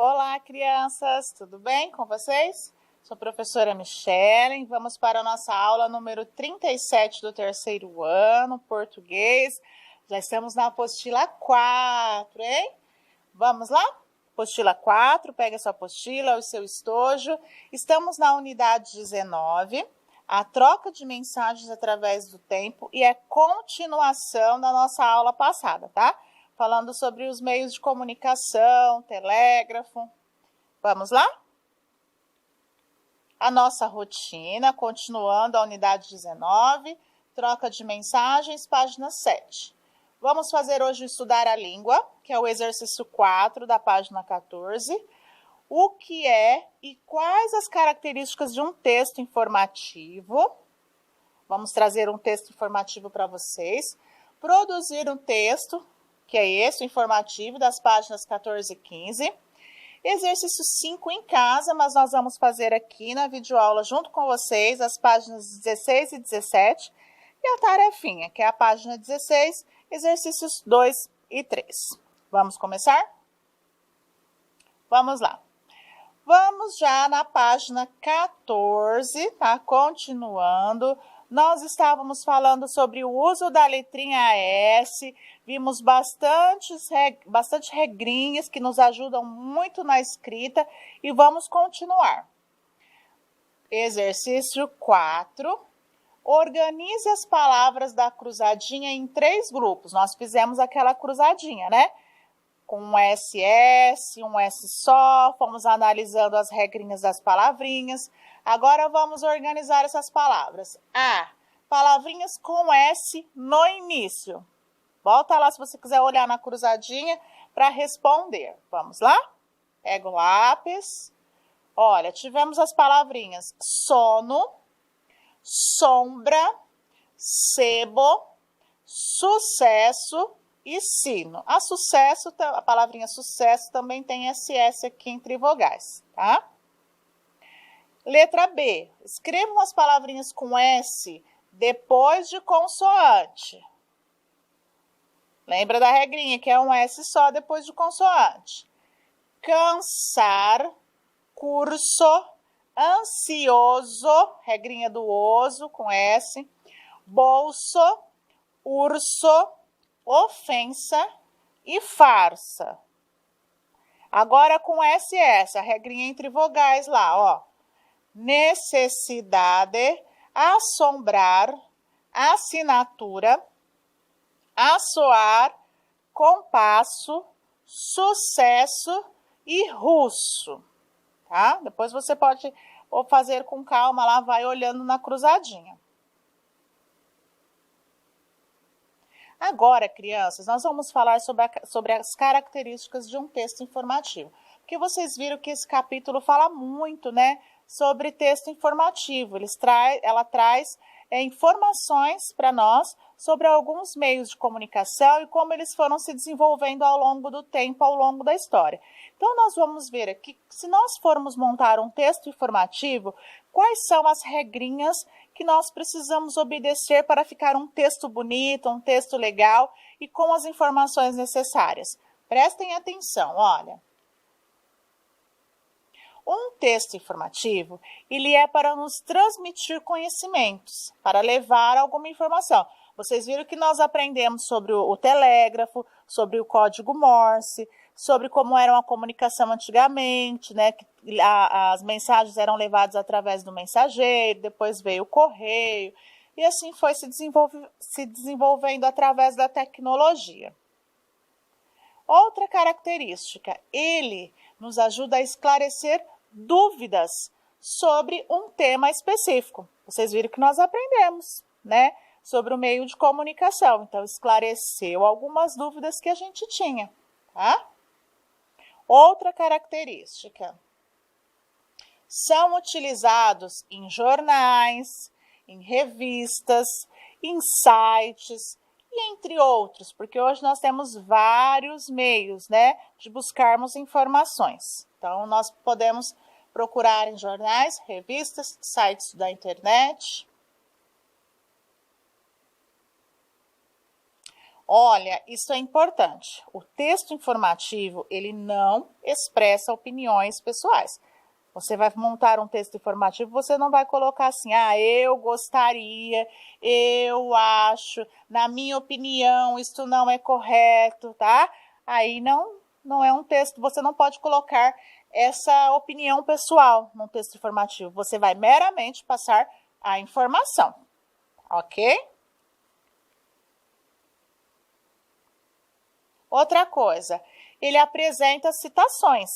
Olá, crianças! Tudo bem com vocês? Sou a professora Michele. Vamos para a nossa aula número 37 do terceiro ano, português. Já estamos na apostila 4, hein? Vamos lá? Apostila 4, pega a sua apostila, o seu estojo. Estamos na unidade 19, a troca de mensagens através do tempo, e é continuação da nossa aula passada, tá? Falando sobre os meios de comunicação, telégrafo. Vamos lá? A nossa rotina, continuando a unidade 19, troca de mensagens, página 7. Vamos fazer hoje estudar a língua, que é o exercício 4 da página 14. O que é e quais as características de um texto informativo. Vamos trazer um texto informativo para vocês. Produzir um texto, que é esse, o informativo, das páginas 14 e 15. Exercício 5 em casa, mas nós vamos fazer aqui na videoaula junto com vocês as páginas 16 e 17. E a tarefinha, que é a página 16, exercícios 2 e 3. Vamos começar? Vamos lá. Vamos já na página 14, tá? Continuando. Nós estávamos falando sobre o uso da letrinha S, vimos bastante regrinhas que nos ajudam muito na escrita e vamos continuar. Exercício 4. Organize as palavras da cruzadinha em 3 grupos. Nós fizemos aquela cruzadinha, né? Com um SS, um S só, fomos analisando as regrinhas das palavrinhas. Agora vamos organizar essas palavras. Palavrinhas com S no início. Volta lá se você quiser olhar na cruzadinha para responder. Vamos lá? Pega o lápis. Olha, tivemos as palavrinhas sono, sombra, sebo, sucesso e sino. A palavrinha sucesso também tem SS aqui entre vogais, tá? Letra B. Escrevam as palavrinhas com S depois de consoante. Lembra da regrinha, que é um S só depois de consoante. Cansar, curso, ansioso, regrinha do oso com S. Bolso, urso, ofensa e farsa. Agora com SS, a regrinha entre vogais lá, ó. Necessidade, assombrar, assinatura, assoar, compasso, sucesso e russo, tá? Depois você pode fazer com calma lá, vai olhando na cruzadinha. Agora, crianças, nós vamos falar sobre as características de um texto informativo. Porque vocês viram que esse capítulo fala muito, né, sobre texto informativo. Ela traz informações para nós sobre alguns meios de comunicação e como eles foram se desenvolvendo ao longo do tempo, ao longo da história. Então, nós vamos ver aqui, se nós formos montar um texto informativo, quais são as regrinhas que nós precisamos obedecer para ficar um texto bonito, um texto legal e com as informações necessárias. Prestem atenção, olha. Um texto informativo, ele é para nos transmitir conhecimentos, para levar alguma informação. Vocês viram que nós aprendemos sobre o telégrafo, sobre o código Morse, sobre como era a comunicação antigamente, né? As mensagens eram levadas através do mensageiro, depois veio o correio, e assim foi se desenvolvendo através da tecnologia. Outra característica, ele nos ajuda a esclarecer dúvidas sobre um tema específico. Vocês viram que nós aprendemos, né, sobre o meio de comunicação. Então, esclareceu algumas dúvidas que a gente tinha, tá? Outra característica. São utilizados em jornais, em revistas, em sites, e entre outros, porque hoje nós temos vários meios, né, de buscarmos informações. Então, nós podemos procurar em jornais, revistas, sites da internet. Olha, isso é importante. O texto informativo, ele não expressa opiniões pessoais. Você vai montar um texto informativo, você não vai colocar assim, eu gostaria, eu acho, na minha opinião, isto não é correto, tá? Aí não é um texto, você não pode colocar essa opinião pessoal no texto informativo. Você vai meramente passar a informação, ok? Outra coisa, ele apresenta citações,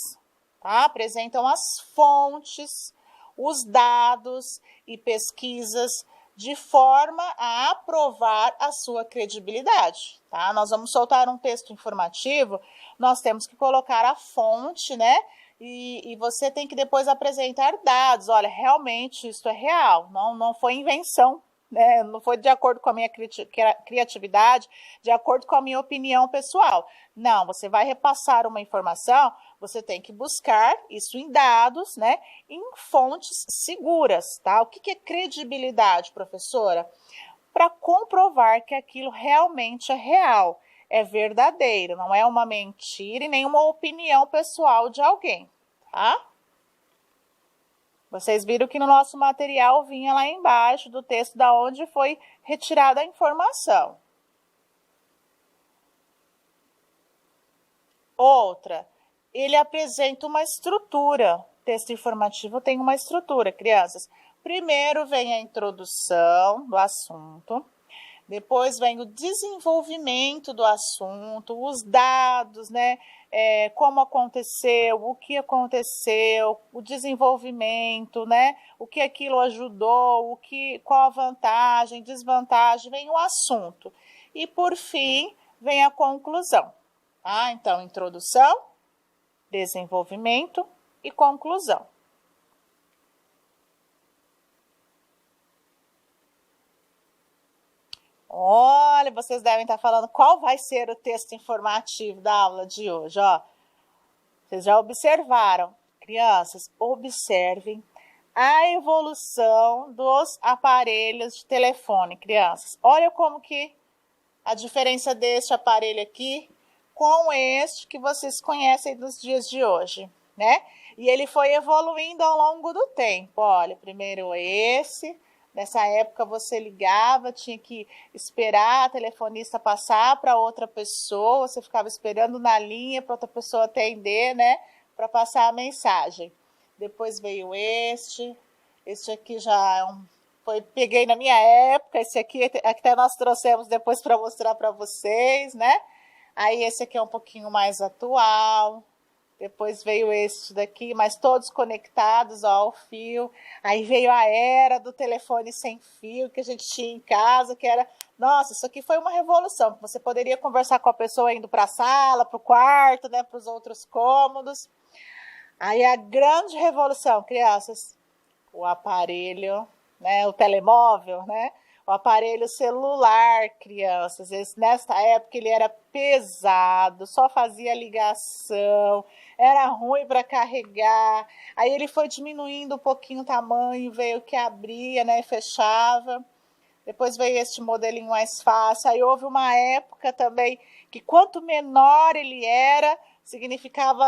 tá? Apresentam as fontes, os dados e pesquisas de forma a aprovar a sua credibilidade, tá? Nós vamos soltar um texto informativo, nós temos que colocar a fonte, né? E você tem que depois apresentar dados. Olha, realmente isso é real, não foi invenção, né? Não foi de acordo com a minha criatividade, de acordo com a minha opinião pessoal. Não, você vai repassar uma informação, você tem que buscar isso em dados, né? Em fontes seguras, tá? O que é credibilidade, professora? Para comprovar que aquilo realmente é real, é verdadeiro, não é uma mentira e nem uma opinião pessoal de alguém, tá? Vocês viram que no nosso material vinha lá embaixo do texto da onde foi retirada a informação. Outra, ele apresenta uma estrutura. O texto informativo tem uma estrutura, crianças. Primeiro vem a introdução do assunto. Depois vem o desenvolvimento do assunto, os dados, né? Como aconteceu, o que aconteceu, o desenvolvimento, né? O que aquilo ajudou, qual a vantagem, desvantagem, vem o assunto. E por fim, vem a conclusão. Tá? Então, introdução, desenvolvimento e conclusão. Olha, vocês devem estar falando qual vai ser o texto informativo da aula de hoje, ó. Vocês já observaram? Crianças, observem a evolução dos aparelhos de telefone, crianças. Olha como que a diferença deste aparelho aqui com este que vocês conhecem dos dias de hoje, né? E ele foi evoluindo ao longo do tempo. Olha, primeiro esse. Nessa época você ligava, tinha que esperar a telefonista passar para outra pessoa, você ficava esperando na linha para outra pessoa atender, né? Para passar a mensagem. Depois veio este aqui já peguei na minha época, esse aqui até nós trouxemos depois para mostrar para vocês, né? Aí esse aqui é um pouquinho mais atual. Depois veio este daqui, mas todos conectados ao fio. Aí veio a era do telefone sem fio que a gente tinha em casa, que era... Nossa, isso aqui foi uma revolução. Você poderia conversar com a pessoa indo para a sala, para o quarto, né, para os outros cômodos. Aí a grande revolução, crianças, o aparelho, né, o telemóvel, né? O aparelho celular, crianças, nesta época ele era pesado, só fazia ligação, era ruim para carregar. Aí ele foi diminuindo um pouquinho o tamanho, veio que abria, né, e fechava. Depois veio este modelinho mais fácil. Aí houve uma época também que quanto menor ele era, significava,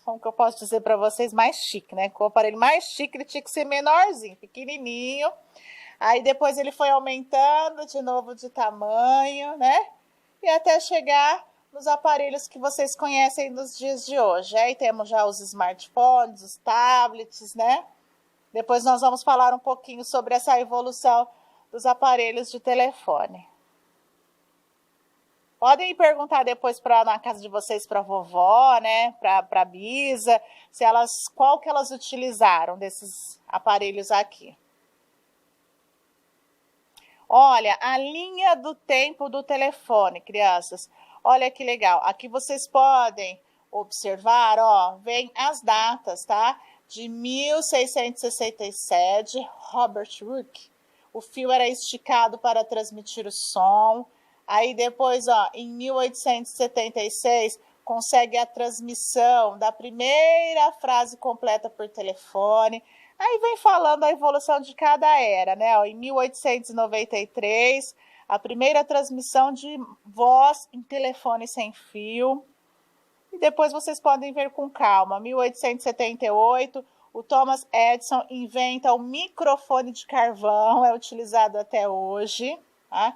como que eu posso dizer para vocês, mais chique, né? Com o aparelho mais chique ele tinha que ser menorzinho, pequenininho. Aí depois ele foi aumentando de novo de tamanho, né? E até chegar nos aparelhos que vocês conhecem nos dias de hoje. Aí temos já os smartphones, os tablets, né? Depois nós vamos falar um pouquinho sobre essa evolução dos aparelhos de telefone. Podem perguntar depois na casa de vocês para a vovó, né? Para a Bisa, qual que elas utilizaram desses aparelhos aqui. Olha, a linha do tempo do telefone, crianças. Olha que legal. Aqui vocês podem observar, ó, vem as datas, tá? De 1667, Robert Hooke. O fio era esticado para transmitir o som. Aí depois, ó, em 1876, consegue a transmissão da primeira frase completa por telefone. Aí vem falando a evolução de cada era, né? Em 1893, a primeira transmissão de voz em telefone sem fio. E depois vocês podem ver com calma. 1878, o Thomas Edison inventa o microfone de carvão, é utilizado até hoje. Tá?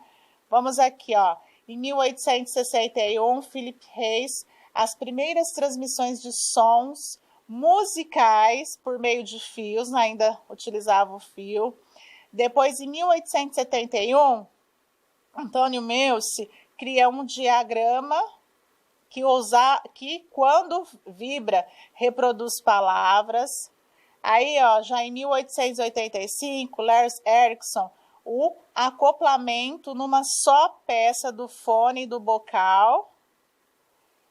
Vamos aqui, ó. Em 1861, Philip Hayes, as primeiras transmissões de sons musicais por meio de fios, ainda utilizava o fio. Depois, em 1871, Antônio Meucci cria um diagrama que quando vibra, reproduz palavras. Aí, ó, já em 1885, Lars Erickson, o acoplamento numa só peça do fone e do bocal.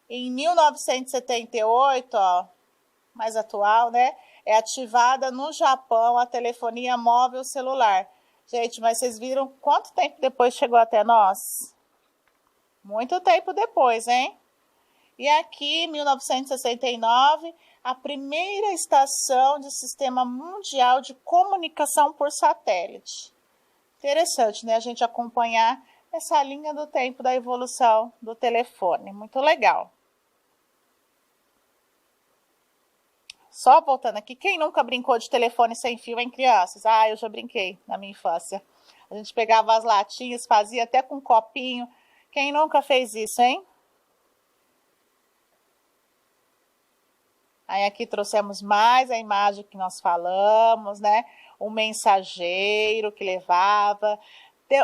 Em 1978, ó, mais atual, né? É ativada no Japão a telefonia móvel celular. Gente, mas vocês viram quanto tempo depois chegou até nós? Muito tempo depois, hein? E aqui, em 1969, a primeira estação de Sistema Mundial de Comunicação por Satélite. Interessante, né? A gente acompanhar essa linha do tempo da evolução do telefone. Muito legal. Só voltando aqui, quem nunca brincou de telefone sem fio, hein, crianças? Ah, eu já brinquei na minha infância. A gente pegava as latinhas, fazia até com um copinho. Quem nunca fez isso, hein? Aí aqui trouxemos mais a imagem que nós falamos, né? O mensageiro que levava.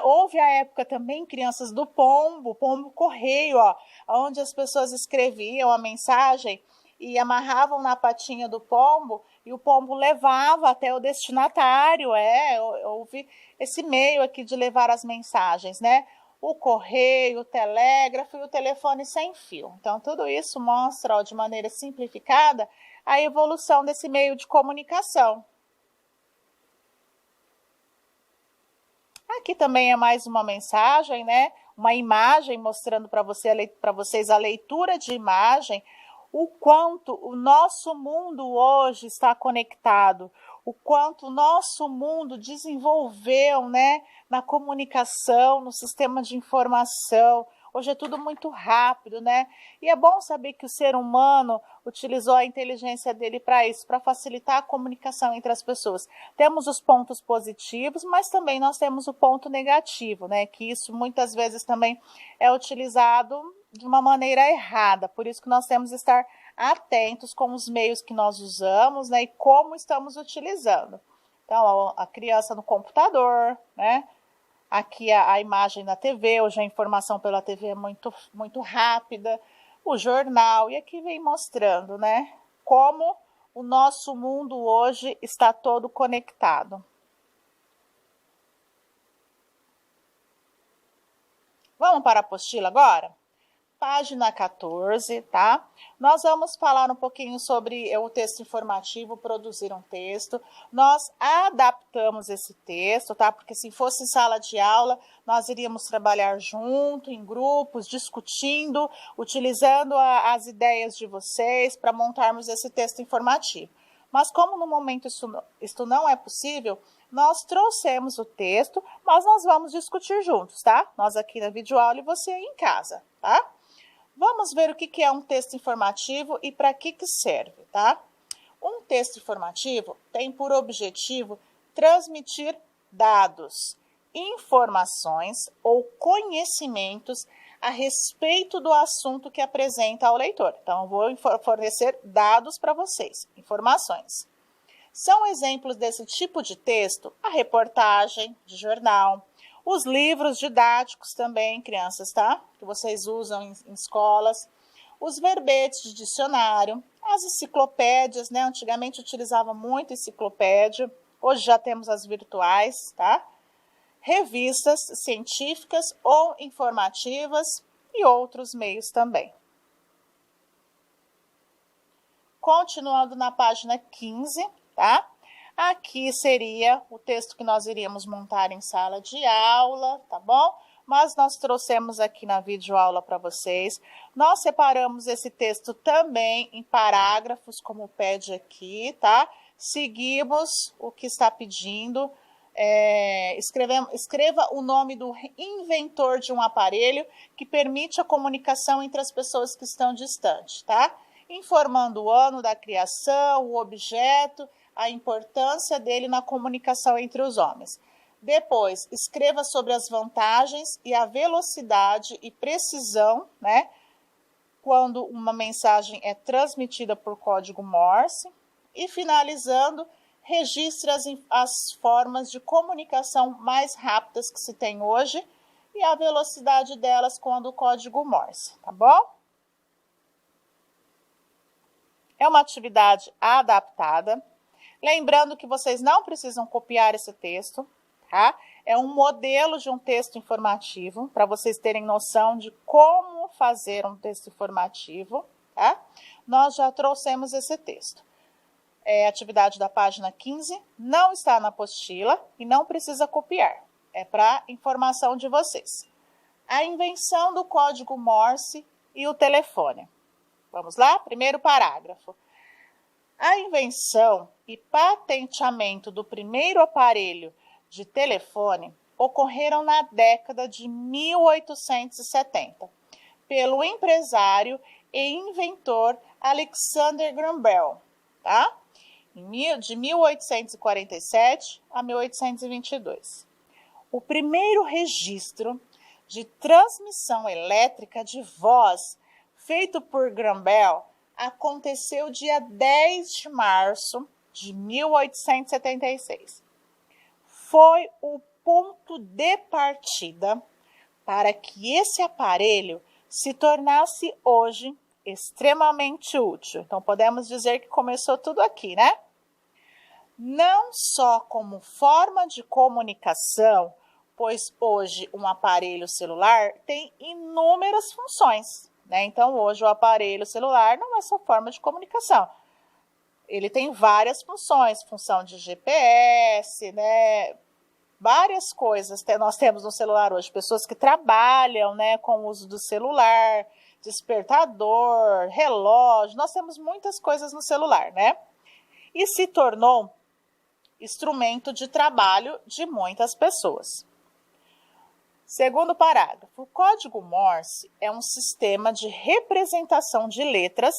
Houve a época também, crianças, do pombo correio, ó, onde as pessoas escreviam a mensagem e amarravam na patinha do pombo e o pombo levava até o destinatário. Houve esse meio aqui de levar as mensagens, né? O correio, o telégrafo e o telefone sem fio. Então, tudo isso mostra, ó, de maneira simplificada, a evolução desse meio de comunicação. Aqui também é mais uma mensagem, né? Uma imagem mostrando para vocês a leitura de imagem, o quanto o nosso mundo hoje está conectado, o quanto o nosso mundo desenvolveu, né, na comunicação, no sistema de informação. Hoje é tudo muito rápido, né? E é bom saber que o ser humano utilizou a inteligência dele para isso, para facilitar a comunicação entre as pessoas. Temos os pontos positivos, mas também nós temos o ponto negativo, né? Que isso muitas vezes também é utilizado de uma maneira errada. Por isso que nós temos que estar atentos com os meios que nós usamos, né, e como estamos utilizando. Então, a criança no computador, né? Aqui a imagem da TV, hoje a informação pela TV é muito rápida, o jornal, e aqui vem mostrando, né, como o nosso mundo hoje está todo conectado. Vamos para a apostila agora? Página 14, tá? Nós vamos falar um pouquinho sobre o texto informativo, produzir um texto. Nós adaptamos esse texto, tá? Porque se fosse em sala de aula, nós iríamos trabalhar junto, em grupos, discutindo, utilizando as ideias de vocês para montarmos esse texto informativo. Mas como no momento isso não é possível, nós trouxemos o texto, mas nós vamos discutir juntos, tá? Nós aqui na videoaula e você aí em casa, tá? Vamos ver o que é um texto informativo e para que serve, tá? Um texto informativo tem por objetivo transmitir dados, informações ou conhecimentos a respeito do assunto que apresenta ao leitor. Então, eu vou fornecer dados para vocês, informações. São exemplos desse tipo de texto a reportagem de jornal, os livros didáticos também, crianças, tá? Que vocês usam em escolas. Os verbetes de dicionário, as enciclopédias, né? Antigamente utilizava muito enciclopédia, hoje já temos as virtuais, tá? Revistas científicas ou informativas e outros meios também. Continuando na página 15, tá? Aqui seria o texto que nós iríamos montar em sala de aula, tá bom? Mas nós trouxemos aqui na videoaula para vocês. Nós separamos esse texto também em parágrafos, como pede aqui, tá? Seguimos o que está pedindo. escreva o nome do inventor de um aparelho que permite a comunicação entre as pessoas que estão distantes, tá? Informando o ano da criação, o objeto, a importância dele na comunicação entre os homens. Depois, escreva sobre as vantagens e a velocidade e precisão, né, quando uma mensagem é transmitida por código Morse. E finalizando, registre as formas de comunicação mais rápidas que se tem hoje e a velocidade delas quando o código Morse, tá bom? É uma atividade adaptada. Lembrando que vocês não precisam copiar esse texto, tá? É um modelo de um texto informativo, para vocês terem noção de como fazer um texto informativo, tá? Nós já trouxemos esse texto. Atividade da página 15, não está na apostila e não precisa copiar. É para informação de vocês. A invenção do código Morse e o telefone. Vamos lá? Primeiro parágrafo. A invenção e patenteamento do primeiro aparelho de telefone ocorreram na década de 1870, pelo empresário e inventor Alexander Graham Bell, tá? De 1847 a 1822. O primeiro registro de transmissão elétrica de voz feito por Graham Bell aconteceu dia 10 de março de 1876. Foi o ponto de partida para que esse aparelho se tornasse hoje extremamente útil. Então, podemos dizer que começou tudo aqui, né? Não só como forma de comunicação, pois hoje um aparelho celular tem inúmeras funções, né? Então, hoje o aparelho celular não é só forma de comunicação. Ele tem várias funções, função de GPS, né? Várias coisas nós temos no celular hoje. Pessoas que trabalham, né, com o uso do celular, despertador, relógio. Nós temos muitas coisas no celular, né? E se tornou instrumento de trabalho de muitas pessoas. Segundo parágrafo, o código Morse é um sistema de representação de letras,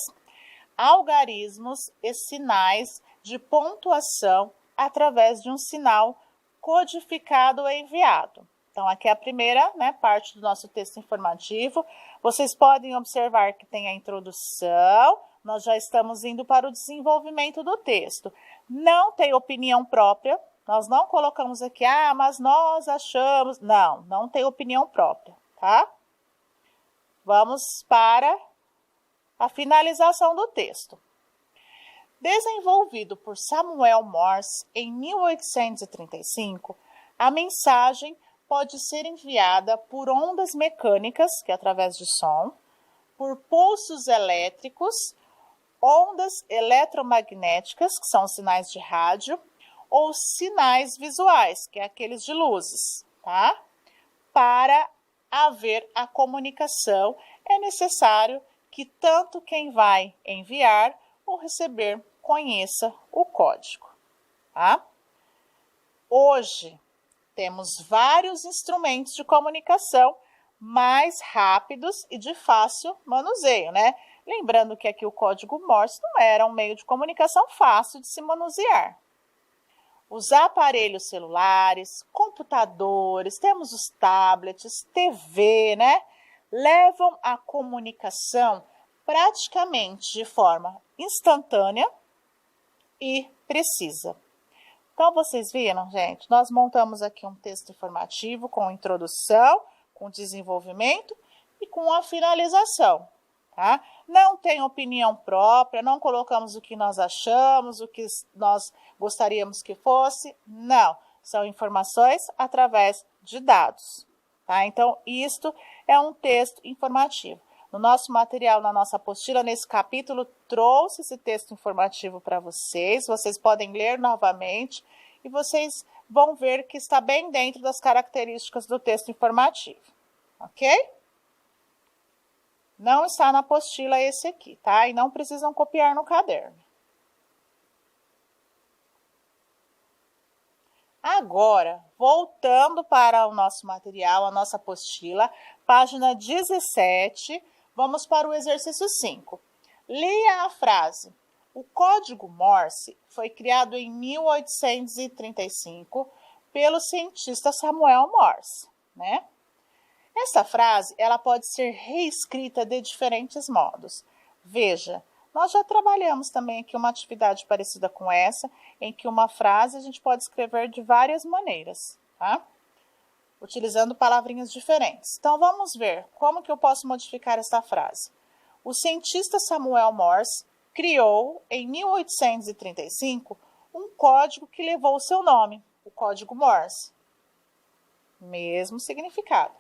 algarismos e sinais de pontuação através de um sinal codificado e enviado. Então, aqui é a primeira, né, parte do nosso texto informativo. Vocês podem observar que tem a introdução, nós já estamos indo para o desenvolvimento do texto. Não tem opinião própria, nós não colocamos aqui, mas nós achamos. Não, não tem opinião própria, tá? Vamos para a finalização do texto. Desenvolvido por Samuel Morse em 1835, a mensagem pode ser enviada por ondas mecânicas, que é através de som, por pulsos elétricos, ondas eletromagnéticas, que são sinais de rádio, ou sinais visuais, que é aqueles de luzes, tá? Para haver a comunicação, é necessário que tanto quem vai enviar ou receber conheça o código, tá? Hoje, temos vários instrumentos de comunicação mais rápidos e de fácil manuseio, né? Lembrando que aqui o código Morse não era um meio de comunicação fácil de se manusear. Os aparelhos celulares, computadores, temos os tablets, TV, né? Levam a comunicação praticamente de forma instantânea e precisa. Então, vocês viram, gente? Nós montamos aqui um texto informativo com introdução, com desenvolvimento e com a finalização, tá? Não tem opinião própria, não colocamos o que nós achamos, o que nós gostaríamos que fosse, não. São informações através de dados, tá? Então, isto é um texto informativo. No nosso material, na nossa apostila, nesse capítulo, trouxe esse texto informativo para vocês. Vocês podem ler novamente e vocês vão ver que está bem dentro das características do texto informativo, ok? Não está na apostila esse aqui, tá? E não precisam copiar no caderno. A Agora, voltando para o nosso material, a nossa apostila, página 17, vamos para o exercício 5. Leia a frase: o código Morse foi criado em 1835 pelo cientista Samuel Morse, né? Essa frase, ela pode ser reescrita de diferentes modos. Veja, nós já trabalhamos também aqui uma atividade parecida com essa, em que uma frase a gente pode escrever de várias maneiras, tá? Utilizando palavrinhas diferentes. Então, vamos ver como que eu posso modificar essa frase. O cientista Samuel Morse criou, em 1835, um código que levou o seu nome, o código Morse. Mesmo significado.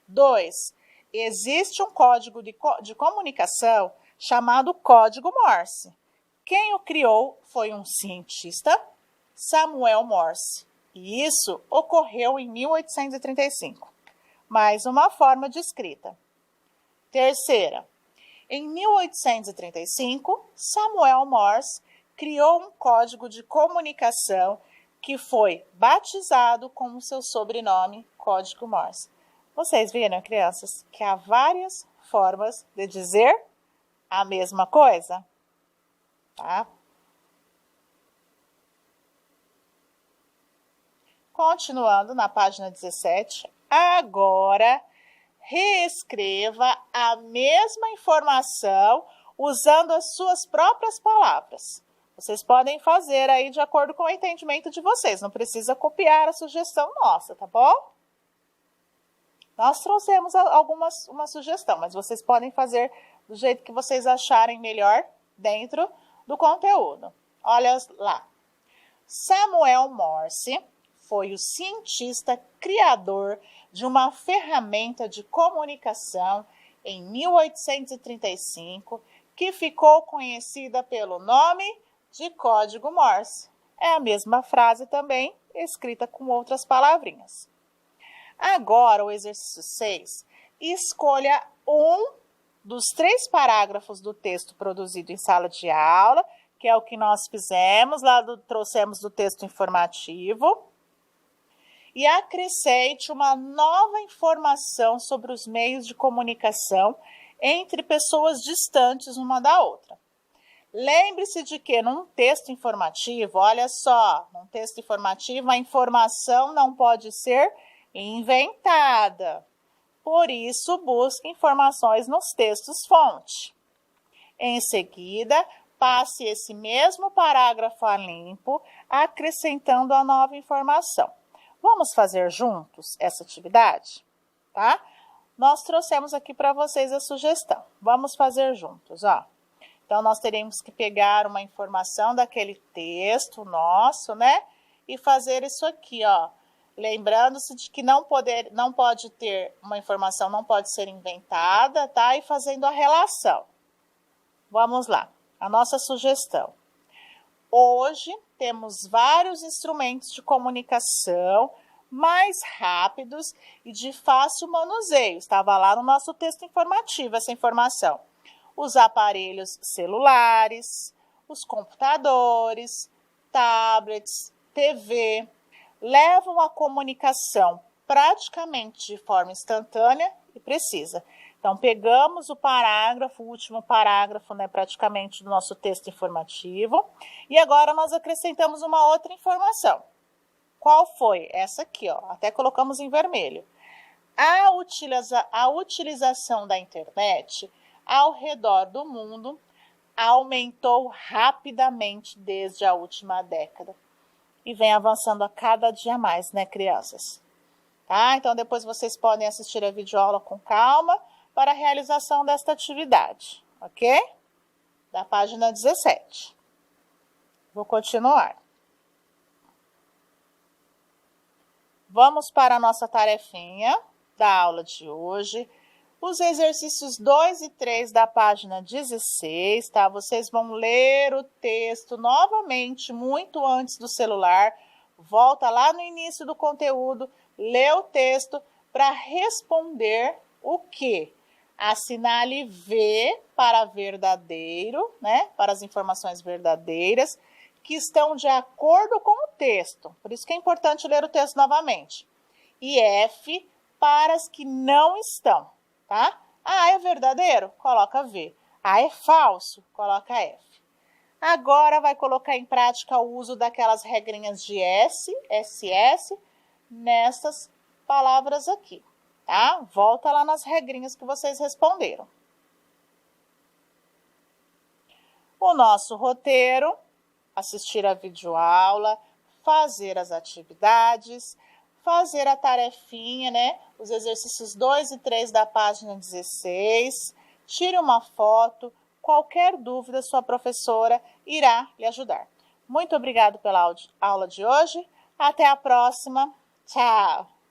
2. Existe um código de comunicação chamado código Morse. Quem o criou foi um cientista, Samuel Morse. E isso ocorreu em 1835. Mais uma forma de escrita. Terceira. Em 1835, Samuel Morse criou um código de comunicação que foi batizado com o seu sobrenome, código Morse. Vocês viram, crianças, que há várias formas de dizer a mesma coisa? Tá? Continuando na página 17, agora reescreva a mesma informação usando as suas próprias palavras. Vocês podem fazer aí de acordo com o entendimento de vocês, não precisa copiar a sugestão nossa, tá bom? Nós trouxemos uma sugestão, mas vocês podem fazer do jeito que vocês acharem melhor dentro do conteúdo. Olha lá. Samuel Morse foi o cientista criador de uma ferramenta de comunicação em 1835 que ficou conhecida pelo nome de código Morse. É a mesma frase também, escrita com outras palavrinhas. Agora, o exercício 6, escolha um dos 3 parágrafos do texto produzido em sala de aula, que é o que nós fizemos, trouxemos do texto informativo, e acrescente uma nova informação sobre os meios de comunicação entre pessoas distantes uma da outra. Lembre-se de que num texto informativo, olha só, num texto informativo a informação não pode ser inventada. Por isso, busque informações nos textos-fonte. Em seguida, passe esse mesmo parágrafo a limpo, acrescentando a nova informação. Vamos fazer juntos essa atividade? Tá? Nós trouxemos aqui para vocês a sugestão. Vamos fazer juntos, ó. Então, nós teremos que pegar uma informação daquele texto nosso, né? E fazer isso aqui, ó. Lembrando-se de que não pode ter uma informação, não pode ser inventada, tá? E fazendo a relação. Vamos lá, a nossa sugestão. Hoje temos vários instrumentos de comunicação mais rápidos e de fácil manuseio. Estava lá no nosso texto informativo essa informação. Os aparelhos celulares, os computadores, tablets, TV, levam a comunicação praticamente de forma instantânea e precisa. Então, pegamos o parágrafo, o último parágrafo, né, praticamente do nosso texto informativo, e agora nós acrescentamos uma outra informação. Qual foi? Essa aqui, ó, até colocamos em vermelho. A utilização da internet ao redor do mundo aumentou rapidamente desde a última década. E vem avançando a cada dia mais, né, crianças? Tá? Então, depois vocês podem assistir a videoaula com calma para a realização desta atividade, ok? Da página 17. Vou continuar. Vamos para a nossa tarefinha da aula de hoje. Os exercícios 2 e 3 da página 16, tá? Vocês vão ler o texto novamente, muito antes do celular. Volta lá no início do conteúdo, lê o texto para responder o quê? Assinale V para verdadeiro, né? Para as informações verdadeiras, que estão de acordo com o texto. Por isso que é importante ler o texto novamente. E F para as que não estão, tá? A é verdadeiro? Coloca V. A é falso? Coloca F. Agora vai colocar em prática o uso daquelas regrinhas de S, SS, nessas palavras aqui, tá? Volta lá nas regrinhas que vocês responderam. O nosso roteiro: assistir a videoaula, fazer as atividades, fazer a tarefinha, né? Os exercícios 2 e 3 da página 16. Tire uma foto. Qualquer dúvida, sua professora irá lhe ajudar. Muito obrigado pela aula de hoje. Até a próxima. Tchau!